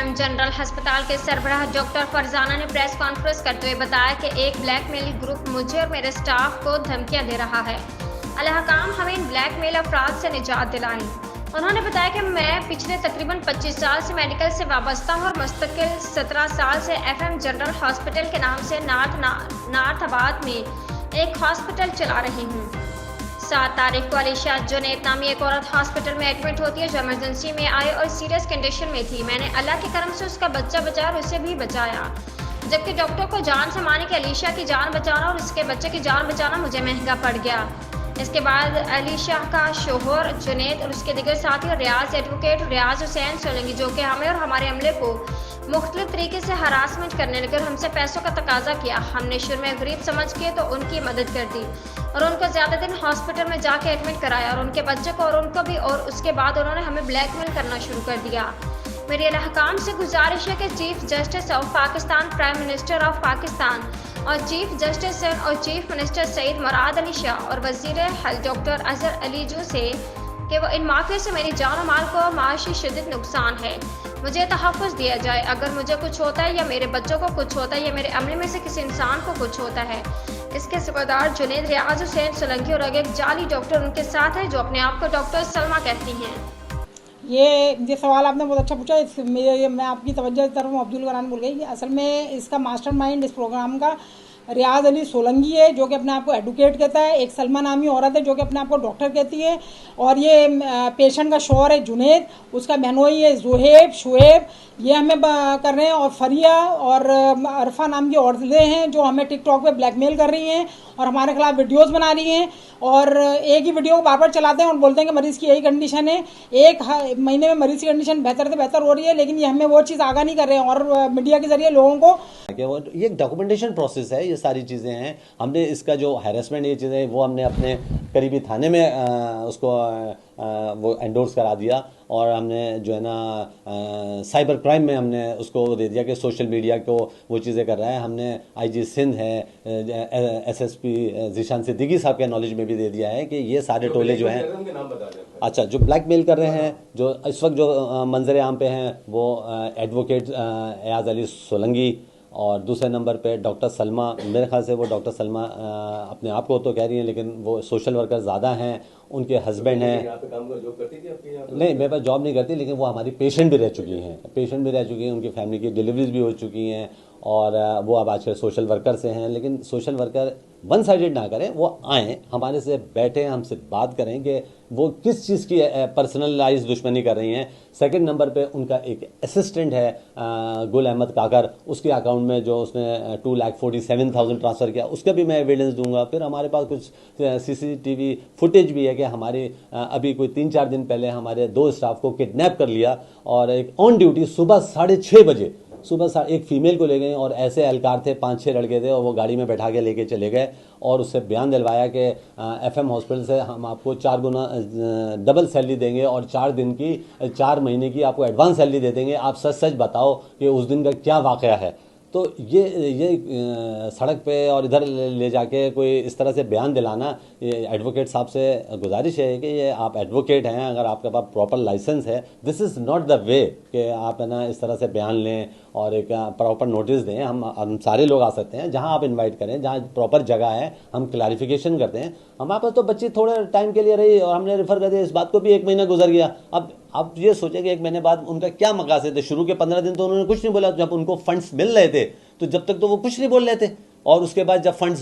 FM general अस्पताल के सरबराह doctor Farzana ने प्रेस कॉन्फ्रेंस करते हुए बताया कि एक ब्लैकमेल ग्रुप मुझे और मेरे स्टाफ को धमकियां दे रहा है। अल्लाहकाम हमें इन ब्लैकमेल अफराद से निजात दिलाएं। उन्होंने बताया कि मैं पिछले तकरीबन 25 साल से मेडिकल से वाबस्ता हूँ और मुस्तकिल 17 साल से एफएम जनरल हॉस्पिटल के नाम से नार्थाबाद में एक हॉस्पिटल चला रही हूँ। 7 तारीख को अलीशा जुनैद नामी एक औरत हॉस्पिटल में एडमिट होती है जो इमरजेंसी में आई और सीरियस कंडीशन में थी। मैंने अल्लाह के करम से उसका बच्चा बचाया और उसे भी बचाया, जबकि डॉक्टर को जान से मानी कि अलीशा की जान बचाना और उसके बच्चे की जान बचाना मुझे महंगा पड़ गया। इसके बाद अलीशा का शोहर जुनैद और उसके दिगर साथी रियाज एडवोकेट रियाज हुसैन सोलंकी, जो कि हमें और हमारे अमले को मुख्तलिफ तरीके से हरासमेंट करने लगे और हमसे पैसों का तकाजा किया। हमने शुरू में गरीब समझ के तो उनकी मदद कर दी और उनको ज़्यादा दिन हॉस्पिटल में जाके एडमिट कराया और उनके बच्चे को और उनको भी, और उसके बाद उन्होंने हमें ब्लैकमेल करना शुरू कर दिया। मेरी अल्लाहकाम से गुजारिश है कि chief justice of Pakistan, prime minister of Pakistan और चीफ जस्टिस और चीफ मिनिस्टर सईद मुराद अली शाह और वजीर हेल्थ डॉक्टर अजहर अली जो से कि वो इन माफिया से मेरी जान और माल को माशी शिद्दत नुकसान है, मुझे तहफ़्फ़ुज़ दिया जाए। अगर मुझे कुछ होता है या मेरे बच्चों को कुछ होता है या मेरे अमले में से किसी इंसान को कुछ होता है, इसके जिम्मेदार जुनैद रियाज हुसैन सोलंकी और एक जाली डॉक्टर उनके साथ है जो अपने आप को डॉक्टर सलमा कहती हैं। ये सवाल आपने बहुत अच्छा पूछा। मैं आपकी तवज्जो की तरफ अब्दुल करान भूल गई। असल में इसका मास्टरमाइंड इस प्रोग्राम का रियाज अली सोलंकी है, जो कि अपने आप को एडवोकेट कहता है। एक सलमा नामी औरत है जो कि अपने आप को डॉक्टर कहती है। और ये पेशेंट का शोहर है जुनैद, उसका बहनोई है जुहेब शुएब, ये हमें कर रहे हैं। और फरिया और अरफा नाम की औरतें हैं जो हमें टिकटॉक पे ब्लैकमेल कर रही हैं और हमारे खिलाफ वीडियोस बना रही हैं और एक ही वीडियो को बार बार चलाते हैं और बोलते हैं कि मरीज़ की यही कंडीशन है। एक महीने में मरीज़ की कंडीशन बेहतर से बेहतर हो रही है, लेकिन ये हमें वो चीज़ आगाह नहीं कर रहे हैं और मीडिया के जरिए लोगों को ये एक डॉक्यूमेंटेशन प्रोसेस है। ये सारी चीज़ें हैं, हमने इसका जो हैरेसमेंट ये चीज़ें वो हमने अपने करीबी थाने में उसको वो एंडोर्स करा दिया और हमने जो है ना साइबर क्राइम में हमने उसको दे दिया कि सोशल मीडिया को वो चीज़ें कर रहा है। हमने आईजी सिंध है, एसएसपी जीशान सिद्दीकी साहब के नॉलेज में भी दे दिया है कि ये सारे टोले जो हैं, अच्छा जो ब्लैकमेल कर रहे हैं, जो इस वक्त जो मंजर आम पे हैं वो एडवोकेट रियाज अली सोलंकी और दूसरे नंबर पे डॉक्टर सलमा। मेरे ख्याल से वो डॉक्टर सलमा अपने आप को तो कह रही हैं, लेकिन वो सोशल वर्कर ज़्यादा हैं। उनके हस्बैंड हैं, जॉब करती थी आपकी? नहीं, मेरे पास जॉब नहीं करती, लेकिन वो हमारी पेशेंट भी रह चुकी हैं, उनकी फैमिली की डिलीवरीज भी हो चुकी हैं और वो अब आजकल सोशल वर्कर से हैं। लेकिन सोशल वर्कर वन साइडेड ना करें, वो आएँ हमारे से बैठें, हमसे बात करें कि वो किस चीज़ की पर्सनलाइज दुश्मनी कर रही हैं। सेकंड नंबर पे उनका एक असिस्टेंट है गुल अहमद काकर, उसके अकाउंट में जो उसने 2,47,000 ट्रांसफ़र किया, उसका भी मैं एविडेंस दूंगा। फिर हमारे पास कुछ सीसीटीवी फुटेज भी है कि हमारे अभी कोई 3-4 दिन पहले हमारे 2 स्टाफ को किडनैप कर लिया और एक ऑन ड्यूटी सुबह 6:30 बजे एक फीमेल को ले गए और ऐसे एहलकार थे, 5-6 लड़के थे और वो गाड़ी में बैठा के लेके चले गए और उससे बयान दिलवाया कि एफएम हॉस्पिटल से हम आपको 4 गुना डबल सैलरी देंगे और 4 महीने की आपको एडवांस सैलरी दे देंगे, आप सच सच बताओ कि उस दिन का क्या वाक़या है। तो ये सड़क पे और इधर ले जाके कोई इस तरह से बयान दिलाना, ये एडवोकेट साहब से गुजारिश है कि ये आप एडवोकेट हैं, अगर आपके पास प्रॉपर लाइसेंस है, this is not the way कि आप है ना इस तरह से बयान लें और एक प्रॉपर नोटिस दें। हम सारे लोग आ सकते हैं, जहां आप इनवाइट करें, जहां प्रॉपर जगह है, हम क्लैरिफिकेशन करते हैं। हमारे पास तो बच्ची थोड़े टाइम के लिए रही और हमने रेफर कर दिया, इस बात को भी 1 महीना गुजर गया। अब आप ये सोचें कि 1 महीने बाद उनका क्या मकासद थे। शुरू के 15 दिन तो उन्होंने कुछ नहीं बोला, जब उनको फंड्स मिल रहे थे तो जब तक तो वो कुछ नहीं बोल रहे थे और उसके बाद जब फंड्स